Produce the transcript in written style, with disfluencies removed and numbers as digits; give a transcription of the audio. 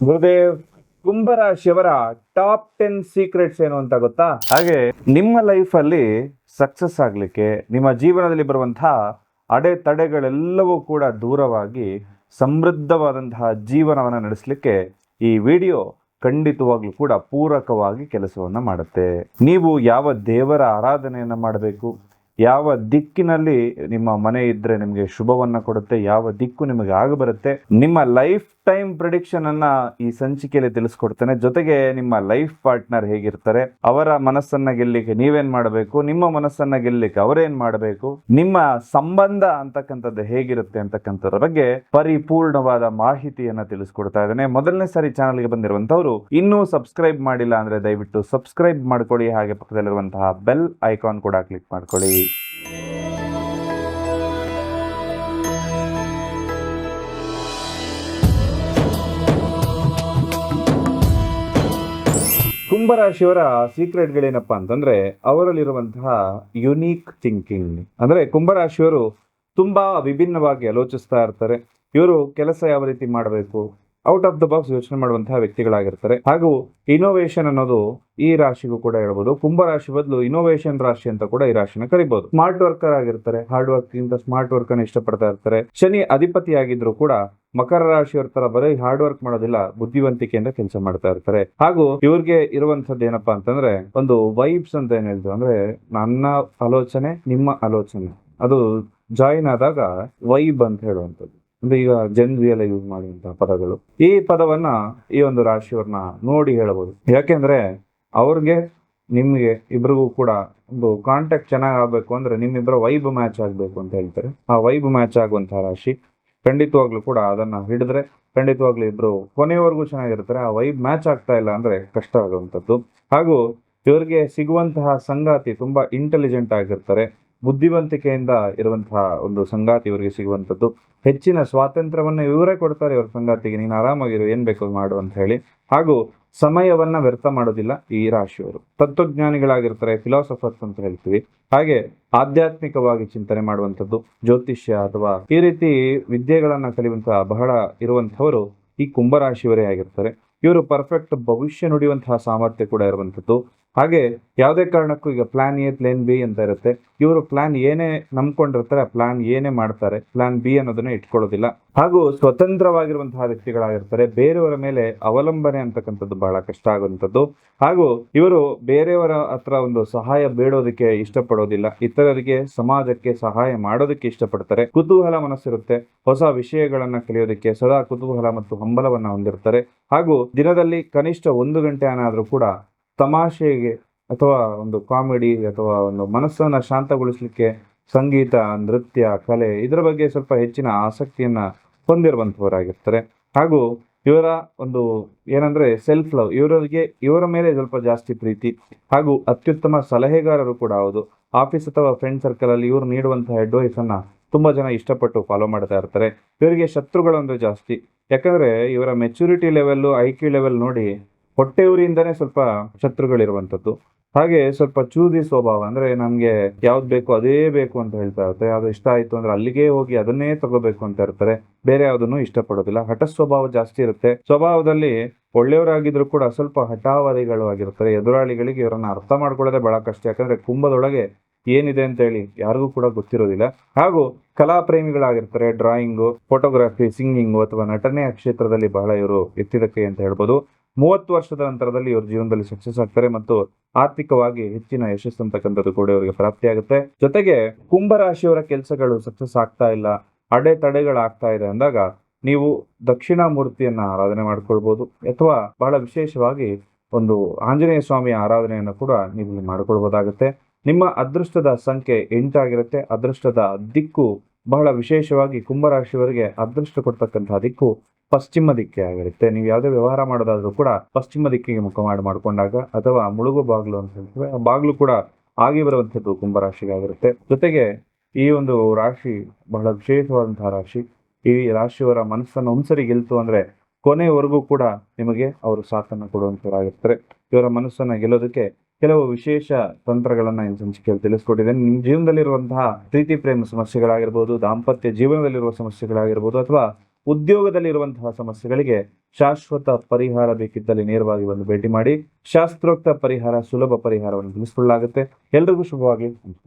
Gurudev, ಕುಂಭರಾಶಿಯವರ top 10 secrets ಏನು ಅಂತ ಗೊತ್ತಾ? ಹಾಗೆ ನಿಮ್ಮ ಲೈಫ್ ಅಲ್ಲಿ ಸಕ್ಸಸ್ ಆಗ್ಲಿಕ್ಕೆ, ನಿಮ್ಮ ಜೀವನದಲ್ಲಿ ಬರುವಂತಹ ಅಡೆತಡೆಗಳೆಲ್ಲವೂ ಕೂಡ ದೂರವಾಗಿ ಸಮೃದ್ಧವಾದಂತಹ ಜೀವನವನ್ನು ನಡೆಸಲಿಕ್ಕೆ ಈ ವಿಡಿಯೋ ಖಂಡಿತವಾಗ್ಲೂ ಕೂಡ ಪೂರಕವಾಗಿ ಕೆಲಸವನ್ನ ಮಾಡುತ್ತೆ. ನೀವು ಯಾವ ದೇವರ ಆರಾಧನೆಯನ್ನ ಮಾಡಬೇಕು, ಯಾವ ದಿಕ್ಕಿನಲ್ಲಿ ನಿಮ್ಮ ಮನೆ ಇದ್ರೆ ನಿಮಗೆ ಶುಭವನ್ನ ಕೊಡುತ್ತೆ, ಯಾವ ದಿಕ್ಕು ನಿಮಗೆ ಆಗ ಬರುತ್ತೆ, ನಿಮ್ಮ ಲೈಫ್ ಟೈಮ್ ಪ್ರಿಡಿಕ್ಷನ್ ಅನ್ನ ಈ ಸಂಚಿಕೆಯಲ್ಲಿ ತಿಳಿಸ್ಕೊಡ್ತೇನೆ. ಜೊತೆಗೆ ನಿಮ್ಮ ಲೈಫ್ ಪಾರ್ಟ್ನರ್ ಹೇಗಿರ್ತಾರೆ, ಅವರ ಮನಸ್ಸನ್ನ ಗೆಲ್ಲಿಕ್ಕೆ ನೀವೇನ್ ಮಾಡಬೇಕು, ನಿಮ್ಮ ಮನಸ್ಸನ್ನ ಗೆಲ್ಲಿಕ್ಕೆ ಅವರೇನ್ ಮಾಡಬೇಕು, ನಿಮ್ಮ ಸಂಬಂಧ ಅಂತಕ್ಕಂಥದ್ದು ಹೇಗಿರುತ್ತೆ ಅಂತಕ್ಕಂಥದ್ರ ಬಗ್ಗೆ ಪರಿಪೂರ್ಣವಾದ ಮಾಹಿತಿಯನ್ನ ತಿಳಿಸ್ಕೊಡ್ತಾ ಇದ್ದೇನೆ. ಮೊದಲನೇ ಸಾರಿ ಚಾನಲ್ಗೆ ಬಂದಿರುವಂತವ್ರು ಇನ್ನೂ ಸಬ್ಸ್ಕ್ರೈಬ್ ಮಾಡಿಲ್ಲ ಅಂದ್ರೆ ದಯವಿಟ್ಟು ಸಬ್ಸ್ಕ್ರೈಬ್ ಮಾಡ್ಕೊಳ್ಳಿ. ಹಾಗೆ ಪಕ್ಕದಲ್ಲಿರುವಂತಹ ಬೆಲ್ ಐಕಾನ್ ಕೂಡ ಕ್ಲಿಕ್ ಮಾಡ್ಕೊಳ್ಳಿ. ಕುಂಭರಾಶಿಯವರ ಸೀಕ್ರೆಟ್ಗಳೇನಪ್ಪಾ ಅಂತಂದ್ರೆ, ಅವರಲ್ಲಿರುವಂತಹ ಯುನೀಕ್ ಥಿಂಕಿಂಗ್. ಅಂದ್ರೆ ಕುಂಭರಾಶಿಯವರು ತುಂಬಾ ವಿಭಿನ್ನವಾಗಿ ಆಲೋಚಿಸ್ತಾ ಇರ್ತಾರೆ. ಇವರು ಕೆಲಸ ಯಾವ ರೀತಿ ಮಾಡಬೇಕು, ಔಟ್ ಆಫ್ ದ ಬಾಕ್ಸ್ ಯೋಚನೆ ಮಾಡುವಂತಹ ವ್ಯಕ್ತಿಗಳಾಗಿರ್ತಾರೆ. ಹಾಗೂ ಇನೋವೇಷನ್ ಅನ್ನೋದು ಈ ರಾಶಿಗೂ ಕೂಡ ಹೇಳ್ಬೋದು. ಕುಂಭರಾಶಿ ಬದಲು ಇನೋವೇಷನ್ ರಾಶಿ ಅಂತ ಕೂಡ ಈ ರಾಶಿನ ಕರಿಬಹುದು. ಸ್ಮಾರ್ಟ್ ವರ್ಕರ್ ಆಗಿರ್ತಾರೆ, ಹಾರ್ಡ್ ವರ್ಕ್ ಗಿಂತ ಸ್ಮಾರ್ಟ್ ವರ್ಕ್ ಅನ್ನು ಇಷ್ಟಪಡ್ತಾ ಇರ್ತಾರೆ. ಶನಿ ಅಧಿಪತಿ ಆಗಿದ್ರು ಕೂಡ ಮಕರ ರಾಶಿಯವರ ತರ ಬರೀ ಹಾರ್ಡ್ ವರ್ಕ್ ಮಾಡೋದಿಲ್ಲ, ಬುದ್ಧಿವಂತಿಕೆಯಿಂದ ಕೆಲಸ ಮಾಡ್ತಾ ಇರ್ತಾರೆ. ಹಾಗೂ ಇವ್ರಿಗೆ ಇರುವಂತದ್ದು ಏನಪ್ಪಾ ಅಂತಂದ್ರೆ, ಒಂದು ವೈಬ್ಸ್ ಅಂತ ಏನ್ ಹೇಳ್ತೀವಿ ಅಂದ್ರೆ, ನನ್ನ ಆಲೋಚನೆ ನಿಮ್ಮ ಆಲೋಚನೆ ಅದು ಜಾಯಿನ್ ಆದಾಗ ವೈಬ್ ಅಂತ ಹೇಳುವಂಥದ್ದು. ಅಂದ್ರೆ ಈಗ ಜನರಿಯಲ್ಲ ಯೂಸ್ ಮಾಡುವಂತಹ ಪದಗಳು. ಈ ಪದವನ್ನ ಈ ಒಂದು ರಾಶಿಯವ್ರನ್ನ ನೋಡಿ ಹೇಳಬಹುದು. ಯಾಕೆಂದ್ರೆ ಅವ್ರಿಗೆ ನಿಮ್ಗೆ ಇಬ್ರಿಗೂ ಕೂಡ ಒಂದು ಕಾಂಟ್ಯಾಕ್ಟ್ ಚೆನ್ನಾಗ್ ಆಗ್ಬೇಕು ಅಂದ್ರೆ ನಿಮ್ಮಿಬ್ಬರ ವೈಬ್ ಮ್ಯಾಚ್ ಆಗ್ಬೇಕು ಅಂತ ಹೇಳ್ತಾರೆ. ಆ ವೈಬ್ ಮ್ಯಾಚ್ ಆಗುವಂತಹ ರಾಶಿ. ಖಂಡಿತವಾಗ್ಲೂ ಕೂಡ ಅದನ್ನ ಹಿಡಿದ್ರೆ ಖಂಡಿತವಾಗ್ಲೂ ಇಬ್ರು ಕೊನೆಯವರೆಗೂ ಚೆನ್ನಾಗಿರ್ತಾರೆ. ಆ ವೈಬ್ ಮ್ಯಾಚ್ ಆಗ್ತಾ ಇಲ್ಲ ಅಂದ್ರೆ ಕಷ್ಟ ಆಗುವಂಥದ್ದು. ಹಾಗೂ ಇವ್ರಿಗೆ ಸಿಗುವಂತಹ ಸಂಗಾತಿ ತುಂಬಾ ಇಂಟೆಲಿಜೆಂಟ್ ಆಗಿರ್ತಾರೆ. ಬುದ್ಧಿವಂತಿಕೆಯಿಂದ ಇರುವಂತಹ ಒಂದು ಸಂಗಾತಿ ಇವರಿಗೆ ಸಿಗುವಂಥದ್ದು. ಹೆಚ್ಚಿನ ಸ್ವಾತಂತ್ರ್ಯವನ್ನ ಇವರೇ ಕೊಡ್ತಾರೆ ಇವ್ರ ಸಂಗಾತಿಗೆ, ನೀನು ಆರಾಮಾಗಿರು, ಏನ್ ಬೇಕು ಮಾಡು ಅಂತ ಹೇಳಿ. ಹಾಗೂ ಸಮಯವನ್ನ ವ್ಯರ್ಥ ಮಾಡೋದಿಲ್ಲ ಈ ರಾಶಿಯವರು. ತತ್ವಜ್ಞಾನಿಗಳಾಗಿರ್ತಾರೆ, ಫಿಲಾಸಫರ್ಸ್ ಅಂತ ಹೇಳ್ತೀವಿ. ಹಾಗೆ ಆಧ್ಯಾತ್ಮಿಕವಾಗಿ ಚಿಂತನೆ ಮಾಡುವಂಥದ್ದು, ಜ್ಯೋತಿಷ್ಯ ಅಥವಾ ಈ ರೀತಿ ವಿದ್ಯೆಗಳನ್ನ ಕಲಿಯುವಂತಹ ಬಹಳ ಇರುವಂತಹವರು ಈ ಕುಂಭರಾಶಿಯವರೇ ಆಗಿರ್ತಾರೆ. ಇವರು ಪರ್ಫೆಕ್ಟ್ ಭವಿಷ್ಯ ನುಡಿಯುವಂತಹ ಸಾಮರ್ಥ್ಯ ಕೂಡ ಇರುವಂಥದ್ದು. ಹಾಗೆ ಯಾವುದೇ ಕಾರಣಕ್ಕೂ ಈಗ ಪ್ಲಾನ್ ಎ ಪ್ಲಾನ್ ಬಿ ಅಂತ ಇರುತ್ತೆ. ಇವರು ಪ್ಲಾನ್ ಏನೇ ನಂಬ್ಕೊಂಡಿರ್ತಾರೆ, ಆ ಪ್ಲಾನ್ ಏನೇ ಮಾಡ್ತಾರೆ, ಪ್ಲಾನ್ ಬಿ ಅನ್ನೋದನ್ನ ಇಟ್ಕೊಳ್ಳೋದಿಲ್ಲ. ಹಾಗೂ ಸ್ವತಂತ್ರವಾಗಿರುವಂತಹ ವ್ಯಕ್ತಿಗಳಾಗಿರ್ತಾರೆ. ಬೇರೆಯವರ ಮೇಲೆ ಅವಲಂಬನೆ ಅಂತಕ್ಕಂಥದ್ದು ಬಹಳ ಕಷ್ಟ ಆಗುವಂಥದ್ದು. ಹಾಗೂ ಇವರು ಬೇರೆಯವರ ಹತ್ರ ಒಂದು ಸಹಾಯ ಬೇಡೋದಕ್ಕೆ ಇಷ್ಟಪಡೋದಿಲ್ಲ. ಇತರರಿಗೆ, ಸಮಾಜಕ್ಕೆ ಸಹಾಯ ಮಾಡೋದಕ್ಕೆ ಇಷ್ಟಪಡ್ತಾರೆ. ಕುತೂಹಲ ಮನಸ್ಸಿರುತ್ತೆ. ಹೊಸ ವಿಷಯಗಳನ್ನ ಕಲಿಯೋದಕ್ಕೆ ಸದಾ ಕುತೂಹಲ ಮತ್ತು ಹಂಬಲವನ್ನ ಹೊಂದಿರ್ತಾರೆ. ಹಾಗೂ ದಿನದಲ್ಲಿ ಕನಿಷ್ಠ 1 ಗಂಟೆ ಏನಾದ್ರೂ ಕೂಡ ತಮಾಷೆಗೆ ಅಥವಾ ಒಂದು ಕಾಮಿಡಿ ಅಥವಾ ಒಂದು ಮನಸ್ಸನ್ನ ಶಾಂತಗೊಳಿಸ್ಲಿಕ್ಕೆ ಸಂಗೀತ, ನೃತ್ಯ, ಕಲೆ ಇದರ ಬಗ್ಗೆ ಸ್ವಲ್ಪ ಹೆಚ್ಚಿನ ಆಸಕ್ತಿಯನ್ನ ಹೊಂದಿರುವಂತವರಾಗಿರ್ತಾರೆ. ಹಾಗೂ ಇವರ ಒಂದು ಏನಂದ್ರೆ ಸೆಲ್ಫ್ ಲವ್, ಇವರ ಮೇಲೆ ಸ್ವಲ್ಪ ಜಾಸ್ತಿ ಪ್ರೀತಿ. ಹಾಗೂ ಅತ್ಯುತ್ತಮ ಸಲಹೆಗಾರರು ಕೂಡ ಹೌದು. ಆಫೀಸ್ ಅಥವಾ ಫ್ರೆಂಡ್ ಸರ್ಕಲ್ ಅಲ್ಲಿ ಇವರು ನೀಡುವಂತಹ ಅಡ್ವೈಸ್ ಅನ್ನ ತುಂಬಾ ಜನ ಇಷ್ಟಪಟ್ಟು ಫಾಲೋ ಮಾಡ್ತಾ ಇರ್ತಾರೆ. ಇವರಿಗೆ ಶತ್ರುಗಳು ಅಂದ್ರೆ ಜಾಸ್ತಿ. ಯಾಕಂದ್ರೆ ಇವರ ಮೆಚುರಿಟಿ ಲೆವೆಲ್, IQ ಲೆವೆಲ್ ನೋಡಿ ಹೊಟ್ಟೆಯವರಿಂದನೇ ಸ್ವಲ್ಪ ಶತ್ರುಗಳಿರುವಂಥದ್ದು. ಹಾಗೆ ಸ್ವಲ್ಪ ಚೂಸಿ ಸ್ವಭಾವ. ಅಂದ್ರೆ ನಮ್ಗೆ ಯಾವ್ದು ಬೇಕು ಅದೇ ಬೇಕು ಅಂತ ಹೇಳ್ತಾ ಇರ್ತಾರೆ. ಯಾವ್ದು ಇಷ್ಟ ಆಯ್ತು ಅಂದ್ರೆ ಅಲ್ಲಿಗೆ ಹೋಗಿ ಅದನ್ನೇ ತಗೋಬೇಕು ಅಂತ ಇರ್ತಾರೆ. ಬೇರೆ ಯಾವ್ದನ್ನು ಇಷ್ಟಪಡೋದಿಲ್ಲ. ಹಠ ಸ್ವಭಾವ ಜಾಸ್ತಿ ಇರುತ್ತೆ. ಸ್ವಭಾವದಲ್ಲಿ ಒಳ್ಳೆಯವರಾಗಿದ್ರು ಕೂಡ ಸ್ವಲ್ಪ ಹಠಾವಧಿಗಳು ಆಗಿರ್ತಾರೆ. ಎದುರಾಳಿಗಳಿಗೆ ಇವರನ್ನ ಅರ್ಥ ಮಾಡ್ಕೊಳ್ಳೋದೇ ಬಹಳ ಕಷ್ಟ. ಯಾಕಂದ್ರೆ ಕುಂಭದೊಳಗೆ ಏನಿದೆ ಅಂತ ಹೇಳಿ ಯಾರಿಗೂ ಕೂಡ ಗೊತ್ತಿರೋದಿಲ್ಲ. ಹಾಗೂ ಕಲಾ ಪ್ರೇಮಿಗಳಾಗಿರ್ತಾರೆ. ಡ್ರಾಯಿಂಗು, ಫೋಟೋಗ್ರಫಿ, ಸಿಂಗಿಂಗು ಅಥವಾ ನಟನೆಯ ಕ್ಷೇತ್ರದಲ್ಲಿ ಬಹಳ ಇವರು ಎತ್ತಿದ ಕೈ ಅಂತ ಹೇಳ್ಬೋದು. 30 ವರ್ಷದ ನಂತರದಲ್ಲಿ ಇವ್ರ ಜೀವನದಲ್ಲಿ ಸಕ್ಸಸ್ ಆಗ್ತಾರೆ ಮತ್ತು ಆರ್ಥಿಕವಾಗಿ ಹೆಚ್ಚಿನ ಯಶಸ್ಸು ಅಂತಕ್ಕಂಥದ್ದು ಕೂಡ ಇವರಿಗೆ ಪ್ರಾಪ್ತಿಯಾಗುತ್ತೆ. ಜೊತೆಗೆ ಕುಂಭರಾಶಿಯವರ ಕೆಲಸಗಳು ಸಕ್ಸಸ್ ಆಗ್ತಾ ಇಲ್ಲ, ಅಡೆತಡೆಗಳಾಗ್ತಾ ಇದೆ ಅಂದಾಗ ನೀವು ದಕ್ಷಿಣಾಮೂರ್ತಿಯನ್ನ ಆರಾಧನೆ ಮಾಡ್ಕೊಳ್ಬಹುದು. ಅಥವಾ ಬಹಳ ವಿಶೇಷವಾಗಿ ಒಂದು ಆಂಜನೇಯ ಸ್ವಾಮಿಯ ಆರಾಧನೆಯನ್ನು ಕೂಡ ನೀವು ಮಾಡ್ಕೊಳ್ಬಹುದಾಗುತ್ತೆ. ನಿಮ್ಮ ಅದೃಷ್ಟದ ಸಂಖ್ಯೆ 8 ಆಗಿರುತ್ತೆ. ಅದೃಷ್ಟದ ದಿಕ್ಕು ಬಹಳ ವಿಶೇಷವಾಗಿ ಕುಂಭರಾಶಿಯವರಿಗೆ ಅದೃಷ್ಟ ಕೊಡ್ತಕ್ಕಂತಹ ದಿಕ್ಕು ಪಶ್ಚಿಮ ದಿಕ್ಕೆ ಆಗಿರುತ್ತೆ. ನೀವು ಯಾವುದೇ ವ್ಯವಹಾರ ಮಾಡೋದಾದ್ರೂ ಕೂಡ ಪಶ್ಚಿಮ ದಿಕ್ಕಿಗೆ ಮುಖ ಮಾಡ್ಕೊಂಡಾಗ, ಅಥವಾ ಮುಳುಗು ಬಾಗ್ಲು ಅಂತ ಹೇಳ್ತೇವೆ, ಆ ಬಾಗ್ಲು ಕೂಡ ಆಗಿ ಬರುವಂಥದ್ದು ಕುಂಭರಾಶಿಗಾಗಿರುತ್ತೆ. ಜೊತೆಗೆ ಈ ಒಂದು ರಾಶಿ ಬಹಳ ವಿಶೇಷವಾದಂತಹ ರಾಶಿ. ಈ ರಾಶಿಯವರ ಮನಸ್ಸನ್ನು ಒಂದ್ಸರಿ ಗೆಲ್ತು ಅಂದ್ರೆ ಕೊನೆಯವರೆಗೂ ಕೂಡ ನಿಮಗೆ ಅವರು ಸಾಥನ್ನು ಕೊಡುವಂತವರಾಗಿರ್ತಾರೆ. ಇವರ ಮನಸ್ಸನ್ನ ಗೆಲ್ಲೋದಕ್ಕೆ ಕೆಲವು ವಿಶೇಷ ತಂತ್ರಗಳನ್ನ ಈ ಸಂಚಿಕೆಯಲ್ಲಿ ತಿಳಿಸ್ಕೊಟ್ಟಿದ್ದೇನೆ. ನಿಮ್ಮ ಜೀವನದಲ್ಲಿರುವಂತಹ ಪ್ರೀತಿ ಪ್ರೇಮ ಸಮಸ್ಯೆಗಳಾಗಿರ್ಬೋದು, ದಾಂಪತ್ಯ ಜೀವನದಲ್ಲಿರುವ ಸಮಸ್ಯೆಗಳಾಗಿರ್ಬೋದು, ಅಥವಾ ಉದ್ಯೋಗದಲ್ಲಿರುವಂತಹ ಸಮಸ್ಯೆಗಳಿಗೆ ಶಾಶ್ವತ ಪರಿಹಾರ ಬೇಕಿದ್ದಲ್ಲಿ ನೇರವಾಗಿ ಬಂದು ಭೇಟಿ ಮಾಡಿ. ಶಾಸ್ತ್ರೋಕ್ತ ಪರಿಹಾರ, ಸುಲಭ ಪರಿಹಾರವನ್ನು ತಿಳಿಸಿಕೊಳ್ಳಲಾಗುತ್ತೆ. ಎಲ್ರಿಗೂ ಶುಭವಾಗಲಿ. ನಮಸ್ಕಾರ.